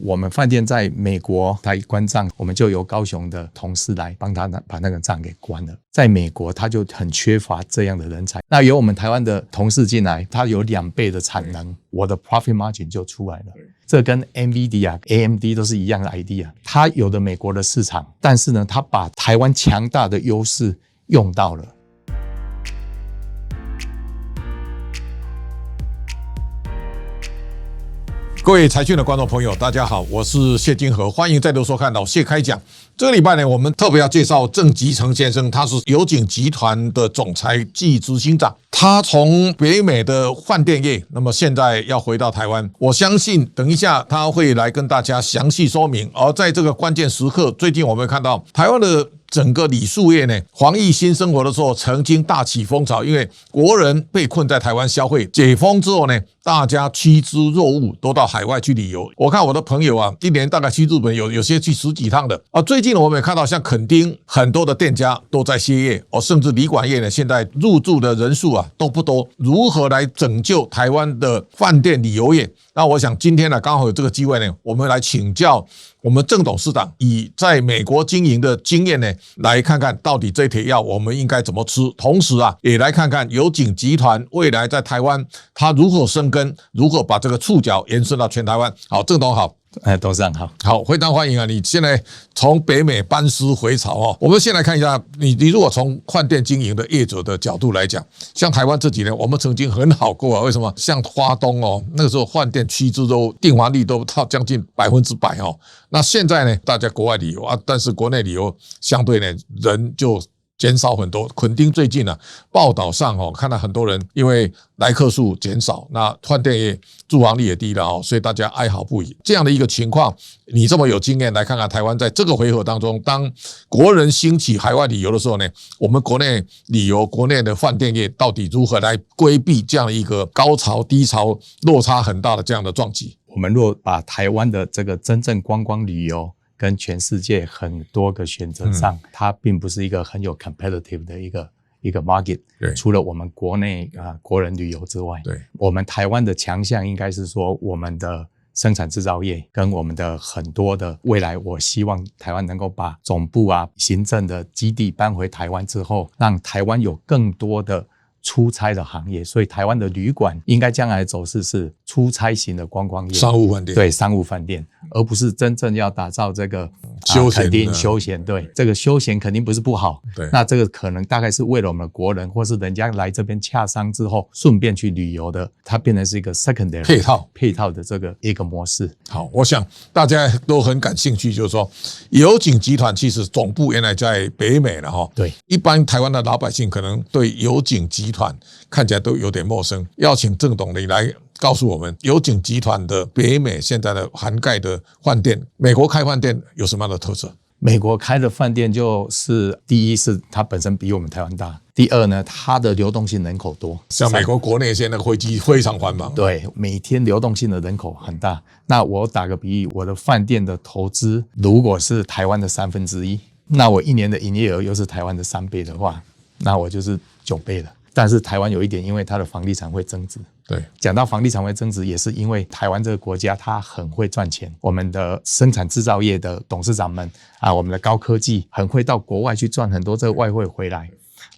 我们饭店在美国他一关账，我们就由高雄的同事来帮他把那个账给关了。在美国他就很缺乏这样的人才，那由我们台湾的同事进来，他有2倍的产能，我的 profit margin 就出来了。这跟 NVIDIA、AMD 都是一样的 idea， 他有的美国的市场，但是呢，他把台湾强大的优势用到了。各位财讯的观众朋友，大家好，我是谢金河，欢迎再度收看老谢开讲。这个礼拜呢，我们特别要介绍郑吉成先生，他是友景集团的总裁暨执行长。他从北美的饭店业，那么现在要回到台湾，我相信等一下他会来跟大家详细说明。而在这个关键时刻，最近我们看到台湾的整个旅宿业呢，防疫新生活的时候曾经大起风潮，因为国人被困在台湾消费，解封之后呢，大家趋之若鹜，都到海外去旅游。我看我的朋友啊，一年大概去日本有些去10几趟的啊。最近我们也看到像垦丁很多的店家都在歇业哦，甚至旅馆业呢，现在入住的人数啊都不多。如何来拯救台湾的饭店旅游业？那我想今天呢，刚好有这个机会呢，我们来请教我们郑董事长，以在美国经营的经验呢，来看看到底这帖药我们应该怎么吃。同时啊，也来看看友景集团未来在台湾它如何生根，如何把这个触角延伸到全台湾。好，郑董好。董事长好。好，非常欢迎啊！你现在从北美班师回朝哦。我们先来看一下，你如果从饭店经营的业者的角度来讲，像台湾这几年我们曾经很好过啊。为什么？像花东哦，那个时候饭店趋之都订房率都到将近100%哦。那现在呢，大家国外旅游啊，但是国内旅游相对呢人就减少很多。垦丁最近啊，报道上哦，看到很多人因为来客数减少，那饭店业住房率也低了哦，所以大家哀嚎不已。这样的一个情况，你这么有经验，来看看台湾在这个回合当中，当国人兴起海外旅游的时候呢，我们国内旅游、国内的饭店业到底如何来规避这样一个高潮、低潮、落差很大的这样的撞击？我们若把台湾的这个真正观光旅游跟全世界很多个选择上，它并不是一个很有 competitive 的一个 market。除了我们国内国人旅游之外，对，我们台湾的强项应该是说我们的生产制造业跟我们的很多的未来，我希望台湾能够把总部行政的基地搬回台湾之后，让台湾有更多的出差的行业，所以台湾的旅馆应该将来的走势是出差型的观光业，商务饭店，对，商务饭店，而不是真正要打造这个休闲肯定休闲，对，这个休闲肯定不是不好，对，那这个可能大概是为了我们的国人，或是人家来这边洽商之后顺便去旅游的，它变成是一个 secondary 配套的这个一个模式。好，我想大家都很感兴趣，就是说友景集团其实总部原来在北美了哈，对，一般台湾的老百姓可能对友景集团看起来都有点陌生，要请郑董你来告诉我们友景集团的北美现在的涵盖的饭店，美国开饭店有什么样的特色？美国开的饭店就是第一是它本身比我们台湾大，第二呢，它的流动性人口多，像美国国内现在那个飞机非常繁忙，对，每天流动性的人口很大。那我打个比喻，我的饭店的投资如果是台湾的1/3，那我一年的营业额又是台湾的3倍的话，那我就是9倍了。但是台湾有一点，因为它的房地产会增值。对，讲到房地产会增值，也是因为台湾这个国家它很会赚钱，我们的生产制造业的董事长们我们的高科技很会到国外去赚很多这个外汇回来，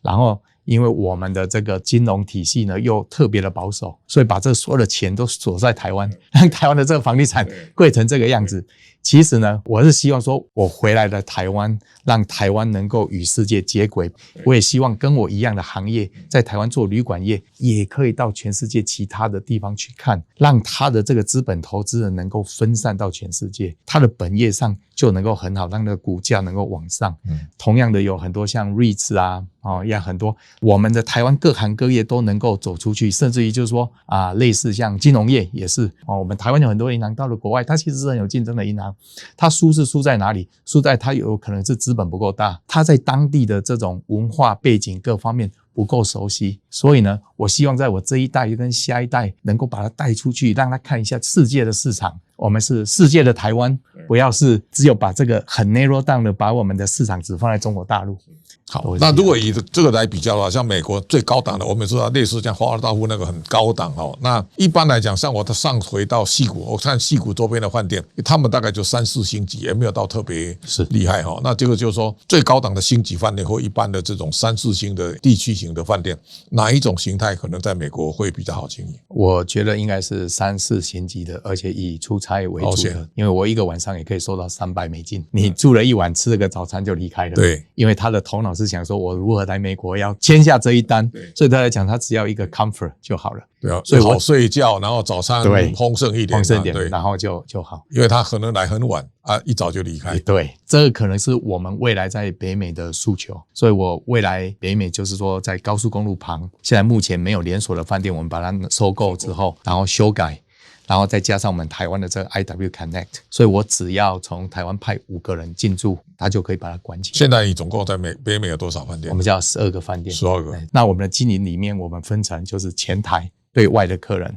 然后因为我们的这个金融体系呢又特别的保守，所以把这所有的钱都锁在台湾，让台湾的这个房地产贵成这个样子。其实呢，我是希望说我回来的台湾，让台湾能够与世界接轨。我也希望跟我一样的行业在台湾做旅馆业，也可以到全世界其他的地方去看，让他的这个资本投资人能够分散到全世界，他的本业上就能够很好，让那个股价能够往上。同样的有很多像 REITs 也很多我们的台湾各行各业都能够走出去，甚至于就是说类似像金融业也是我们台湾有很多银行到了国外，它其实是很有竞争的银行，它输是输在哪里？输在它有可能是资本不够大，它在当地的这种文化背景各方面不够熟悉，所以呢，我希望在我这一代跟下一代能够把它带出去，让他看一下世界的市场。我们是世界的台湾，不要是只有把这个很 narrow down 的把我们的市场只放在中国大陆。好，那如果以这个来比较的话，像美国最高档的，我们知道类似像华尔道夫那个很高档哦。那一般来讲，像我上回到矽谷，我看矽谷周边的饭店，他们大概就3、4星级，也没有到特别厉害哈。那这个就是说，最高档的星级饭店或一般的这种3、4星的地区型的饭店，哪一种形态可能在美国会比较好经营？我觉得应该是3、4星级的，而且以出差为主的，因为我一个晚上也可以收到$300，你住了一晚，吃了个早餐就离开了。对，因为他的头脑是想说，我如何来美国要签下这一单，所以他来讲，他只要一个 comfort 就好了。对啊，所以好睡觉，然后早餐丰盛一点，对，然后就好。因为他可能来很晚啊，一早就离开。对，这个可能是我们未来在北美的诉求。所以我未来北美就是说，在高速公路旁，现在目前没有连锁的饭店，我们把它收购之后，然后修改。然后再加上我们台湾的这个 IW Connect， 所以我只要从台湾派5个人进驻，他就可以把它关起来。现在你总共在北美有多少饭店？我们叫12个饭店，12个。那我们的经营里面，我们分成就是前台对外的客人，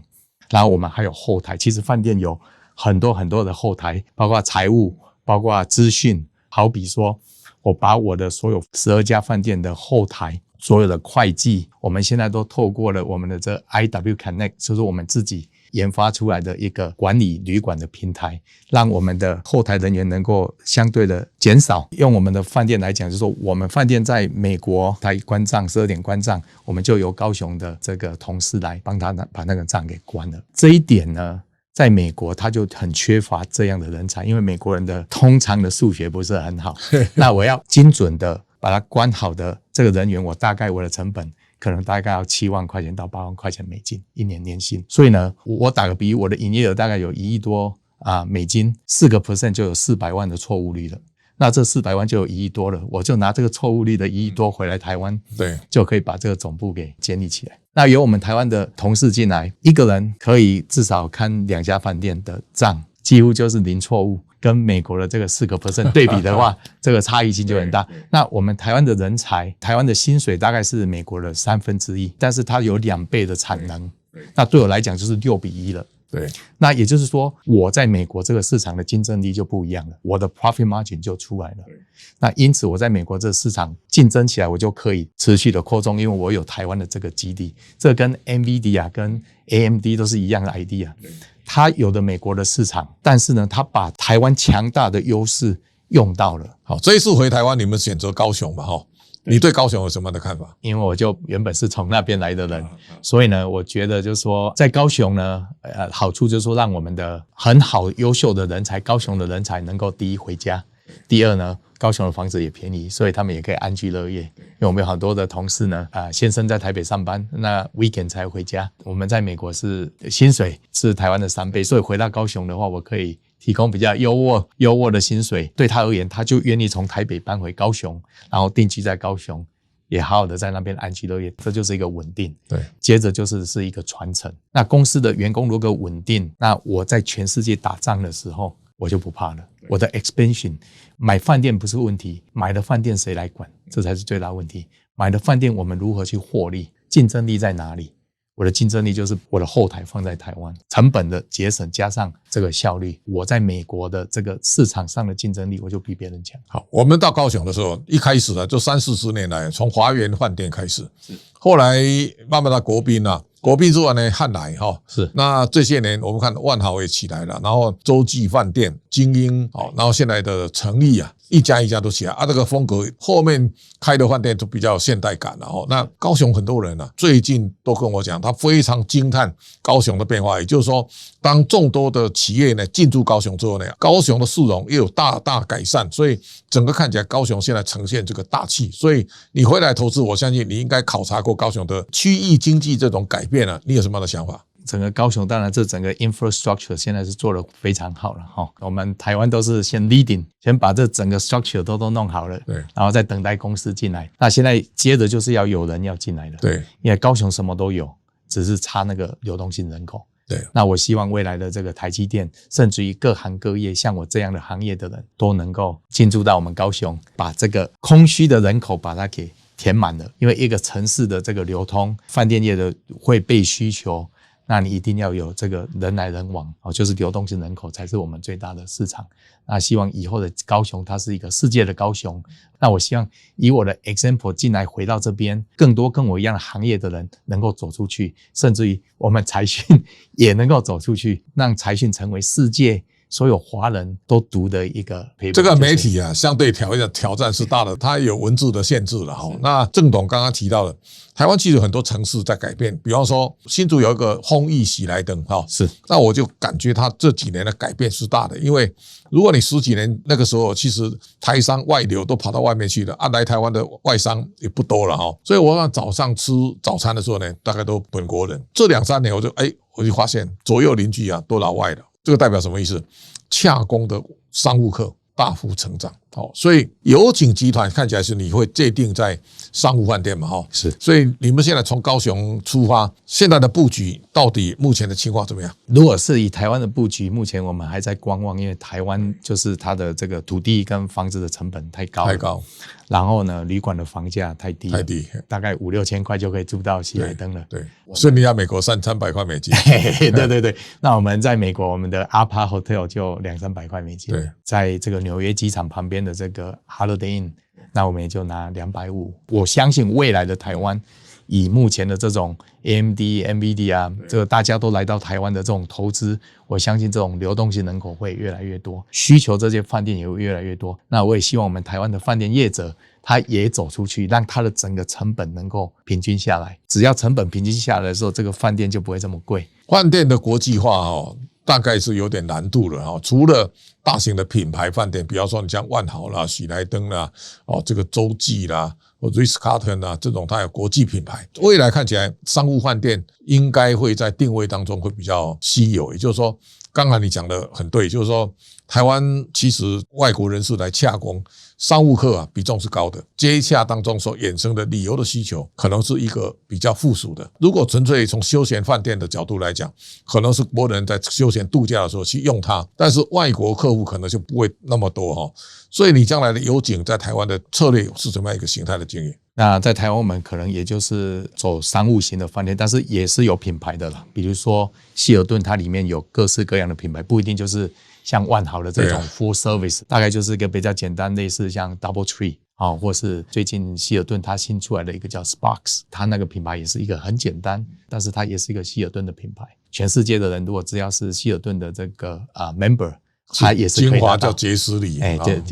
然后我们还有后台。其实饭店有很多很多的后台，包括财务，包括资讯。好比说，我把我的所有12家饭店的后台，所有的会计，我们现在都透过了我们的这 IW Connect， 就是我们自己研发出来的一个管理旅馆的平台，让我们的后台人员能够相对的减少。用我们的饭店来讲，就是说我们饭店在美国他关账12点关账，我们就由高雄的这个同事来帮他把那个账给关了。这一点呢，在美国他就很缺乏这样的人才，因为美国人的通常的数学不是很好。那我要精准的把它关好的这个人员，我大概我的成本可能大概要7万块钱到8万块钱美金一年年薪。所以呢，我打个比喻，我的营业额大概有1亿多美金，4% 就有400万的错误率了。那这400万就有1亿多了，我就拿这个错误率的1亿多回来台湾，对，就可以把这个总部给建立起来。那由我们台湾的同事进来，一个人可以至少看2家饭店的账，几乎就是零错误。跟美国的这个4% 对比的话，这个差异性就很大。那我们台湾的人才，台湾的薪水大概是美国的1/3，但是它有2倍的产能。那对我来讲就是6:1了。对，那也就是说，我在美国这个市场的竞争力就不一样了，我的 profit margin 就出来了。那因此我在美国这个市场竞争起来，我就可以持续的扩充，因为我有台湾的这个基地。这跟 NVIDIA 跟 AMD 都是一样的 idea。他有的美国的市场，但是呢，他把台湾强大的优势用到了。好，这一次回台湾，你们选择高雄嘛？哈，你对高雄有什么样的看法？因为我就原本是从那边来的人，所以呢，我觉得就是说，在高雄呢，好处就是说，让我们的很好优秀的人才，高雄的人才能够第一回家，第二呢，高雄的房子也便宜，所以他们也可以安居乐业。因为我们有很多的同事呢，先生在台北上班，那 weekend 才回家。我们在美国是薪水是台湾的3倍，所以回到高雄的话，我可以提供比较优渥的薪水。对他而言，他就愿意从台北搬回高雄，然后定居在高雄，也好好的在那边安居乐业。这就是一个稳定。对，接着是一个传承。那公司的员工如果稳定，那我在全世界打仗的时候，我就不怕了。我的 expansion， 买饭店不是问题，买的饭店谁来管，这才是最大问题。买的饭店我们如何去获利，竞争力在哪里？我的竞争力就是我的后台放在台湾，成本的节省加上这个效率，我在美国的这个市场上的竞争力我就比别人强。好，我们到高雄的时候，一开始呢就30-40年来，从华园饭店开始，后来慢慢到国宾啊。国宾之外呢，汉来哈是。那这些年我们看万豪也起来了，然后洲际饭店、精英，然后现在的诚毅啊，一家一家都起来啊。这个风格后面开的饭店都比较有现代感了哈。那高雄很多人啊，最近都跟我讲，他非常惊叹高雄的变化，也就是说，当众多的企业呢进驻高雄之后呢，高雄的市容也有大大改善，所以整个看起来高雄现在呈现这个大气。所以你回来投资，我相信你应该考察过高雄的区域经济这种改变了，你有什么样的想法？整个高雄当然这整个 infrastructure 现在是做得非常好了哈。我们台湾都是先 leading， 先把这整个 structure 都弄好了，对，然后再等待公司进来。那现在接着就是要有人要进来了，对，因为高雄什么都有，只是差那个流动性人口。对，那我希望未来的这个台积电，甚至于各行各业，像我这样的行业的人都能够进驻到我们高雄，把这个空虚的人口把它给填满了。因为一个城市的这个流通，饭店业的会被需求，那你一定要有这个人来人往就是流动性人口才是我们最大的市场。那希望以后的高雄它是一个世界的高雄，那我希望以我的 example 进来回到这边，更多跟我一样的行业的人能够走出去，甚至于我们财讯也能够走出去，让财讯成为世界所有华人都读的一个 paper。 这个媒体啊，相对挑战是大的，它有文字的限制了哈。那郑董刚刚提到了，台湾其实有很多城市在改变，比方说新竹有一个烘艺喜来登哈，是，那我就感觉它这几年的改变是大的，因为如果你10几年那个时候，其实台商外流都跑到外面去了啊，来台湾的外商也不多了哈，所以我早上吃早餐的时候呢，大概都本国人。这2、3年我就发现左右邻居啊都老外了。这个代表什么意思？洽公的商务客大幅成长，所以友景集团看起来是你会界定在商务饭店嘛，是，所以你们现在从高雄出发，现在的布局到底目前的情况怎么样？如果是以台湾的布局，目前我们还在观望，因为台湾就是它的这个土地跟房子的成本太高，然后呢，旅馆的房价太低，大概5、6千块就可以住到喜来登了。对，所以你在美国300-300块美金。对，那我们在美国，我们的 APA Hotel 就200-300块美金。对，在这个纽约机场旁边的这个 Holiday Inn， 那我们也就拿250。我相信未来的台湾，以目前的这种 AMD、NVIDIA 啊，这个大家都来到台湾的这种投资，我相信这种流动性人口会越来越多，需求这些饭店也会越来越多。那我也希望我们台湾的饭店业者，他也走出去，让他的整个成本能够平均下来。只要成本平均下来的时候，这个饭店就不会这么贵。饭店的国际化大概是有点难度了除了大型的品牌饭店，比方说你像万豪啦、喜来登啦、这个洲际啦、Ritz-Carlton 啦这种，它有国际品牌。未来看起来商务饭店应该会在定位当中会比较稀有，也就是说，刚才你讲的很对，就是说台湾其实外国人士来洽公，商务客比重是高的，接洽当中所衍生的旅游的需求可能是一个比较附属的。如果纯粹从休闲饭店的角度来讲，可能是国人在休闲度假的时候去用它，但是外国客户可能就不会那么多所以你将来的友景在台湾的策略是怎么样一个形态的经营？那在台湾我们可能也就是走商务型的饭店，但是也是有品牌的啦，比如说希尔顿，它里面有各式各样的品牌，不一定就是像万豪的这种 full service，大概就是一个比较简单，类似像 DoubleTree或是最近希尔顿它新出来的一个叫 Sparks， 它那个品牌也是一个很简单，但是它也是一个希尔顿的品牌。全世界的人如果只要是希尔顿的这个member， 它也是可以精华叫杰斯里，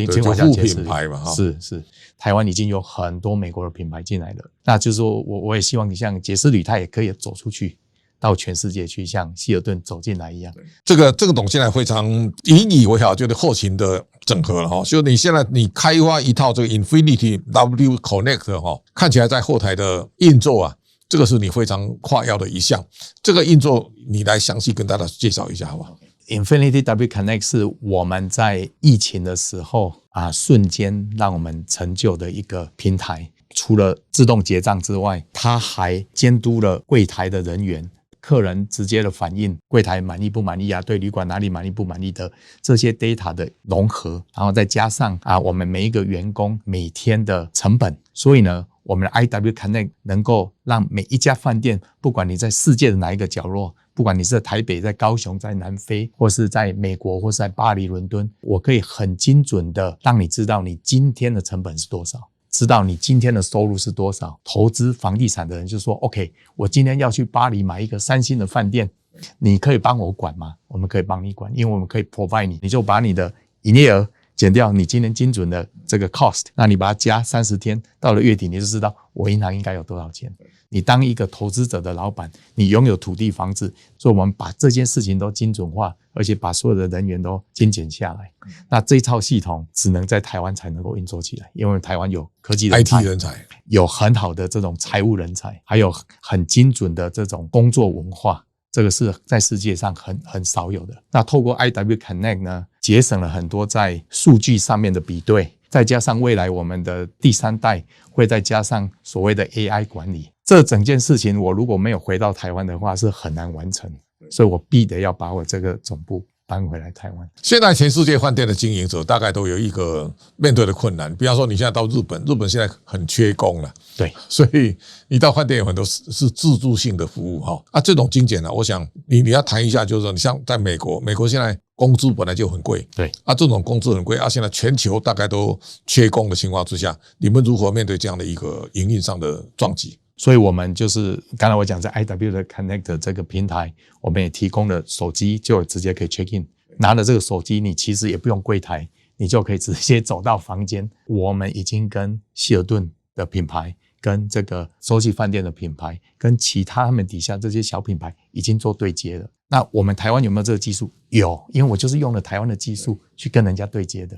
精华叫杰斯里品牌嘛，是。台湾已经有很多美国的品牌进来了，那就是说我也希望你像杰斯里，它也可以走出去到全世界去，像希尔顿走进来一样。这个董现在非常引以为豪，就是后勤的整合了就你现在你开发一套这个 Infinity W Connect 看起来在后台的运作这个是你非常夸耀的一项。这个运作你来详细跟大家介绍一下好不好？Infinity W Connect 是我们在疫情的时候瞬间让我们成就的一个平台。除了自动结账之外，它还监督了柜台的人员，客人直接的反应，柜台满意不满意对旅馆哪里满意不满意的这些 data 的融合，然后再加上我们每一个员工每天的成本，所以呢，我们的 IW Connect 能够让每一家饭店，不管你在世界的哪一个角落，不管你是在台北、在高雄、在南非，或是在美国，或是在巴黎、伦敦，我可以很精准的让你知道你今天的成本是多少，知道你今天的收入是多少。投资房地产的人就说 OK， 我今天要去巴黎买一个3星的饭店，你可以帮我管吗？我们可以帮你管，因为我们可以 provide 你就把你的营业额减掉你今天精准的这个 cost， 那你把它加30天，到了月底你就知道我银行应该有多少钱。你当一个投资者的老板，你拥有土地房子，所以我们把这件事情都精准化，而且把所有的人员都精简下来。那这一套系统只能在台湾才能够运作起来，因为台湾有科技人才 IT 人才，有很好的这种财务人才，还有很精准的这种工作文化，这个是在世界上很少有的。那透过 IW Connect 呢，节省了很多在数据上面的比对，再加上未来我们的第3代会再加上所谓的 AI 管理，这整件事情我如果没有回到台湾的话是很难完成，所以我必得要把我这个总部搬回来台湾。现在全世界饭店的经营者大概都有一个面对的困难，比方说你现在到日本，日本现在很缺工了，对，所以你到饭店有很多是自助性的服务哈。这种精简呢，我想你要谈一下，就是说你像在美国现在工资本来就很贵，对这种工资很贵现在全球大概都缺工的情况之下，你们如何面对这样的一个营运上的撞击？所以我们就是刚才我讲在 IW 的 Connect 这个平台，我们也提供了手机就直接可以 check in， 拿了这个手机你其实也不用柜台，你就可以直接走到房间。我们已经跟希尔顿的品牌、跟这个洲际饭店的品牌、跟其他们底下这些小品牌已经做对接了。那我们台湾有没有这个技术？有，因为我就是用了台湾的技术去跟人家对接的，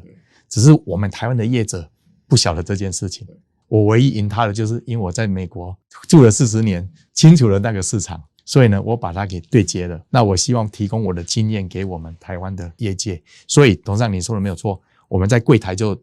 只是我们台湾的业者不晓得这件事情。我唯一赢他的就是因为我在美国住了40年，清楚了那个市场，所以呢我把它给对接了。那我希望提供我的经验给我们台湾的业界。所以董事长你说的没有错，我们在柜台就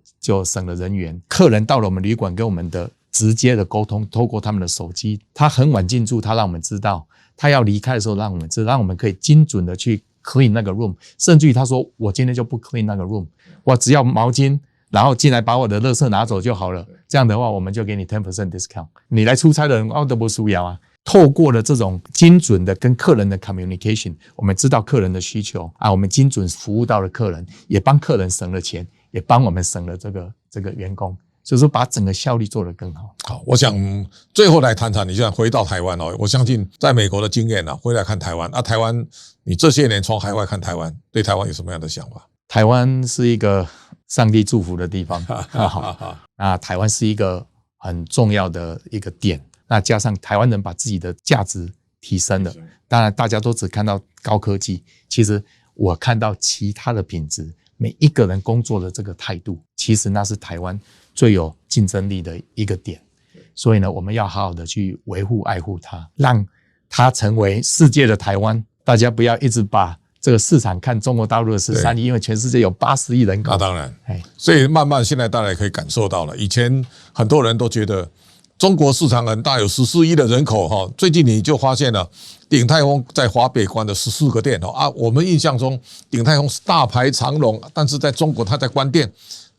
省了人员，客人到了我们旅馆跟我们的直接的沟通，透过他们的手机，他很晚进驻，他让我们知道，他要离开的时候让我们知道，让我们可以精准的去 clean 那个 room， 甚至于他说我今天就不 clean 那个 room， 我只要毛巾然后进来把我的垃圾拿走就好了，这样的话我们就给你 10% discount。 你来出差的人都不需要啊。透过了这种精准的跟客人的 communication， 我们知道客人的需求我们精准服务到了客人，也帮客人省了钱，也帮我们省了这个员工，就是把整个效率做得更好。好，我想最后来谈谈，你现在回到台湾我相信在美国的经验回来看台湾台湾你这些年从海外看台湾，对台湾有什么样的想法？台湾是一个上帝祝福的地方那台湾是一个很重要的一个点，那加上台湾人把自己的价值提升了，当然大家都只看到高科技，其实我看到其他的品质，每一个人工作的这个态度，其实那是台湾最有竞争力的一个点。所以呢，我们要好好的去维护爱护它，让它成为世界的台湾。大家不要一直把这个市场看中国大陆的13亿，因为全世界有80亿人口。当然，所以慢慢现在大家也可以感受到了，以前很多人都觉得中国市场很大，有14亿的人口最近你就发现了鼎泰丰在华北关的14个店我们印象中鼎泰丰是大排长龙，但是在中国它在关店，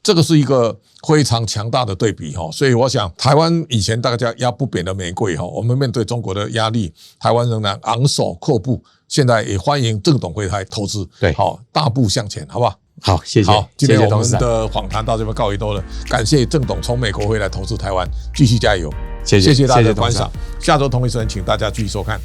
这个是一个非常强大的对比所以我想台湾以前大家压不扁的玫瑰我们面对中国的压力，台湾仍然昂首阔步，现在也欢迎郑董回台投资，对，大步向前，好不好？好，谢谢。好，今天我们的访谈到这边告一段落了，感谢郑董从美国回来投资台湾，继续加油，谢谢大家的观赏，下周同一时间请大家继续收看。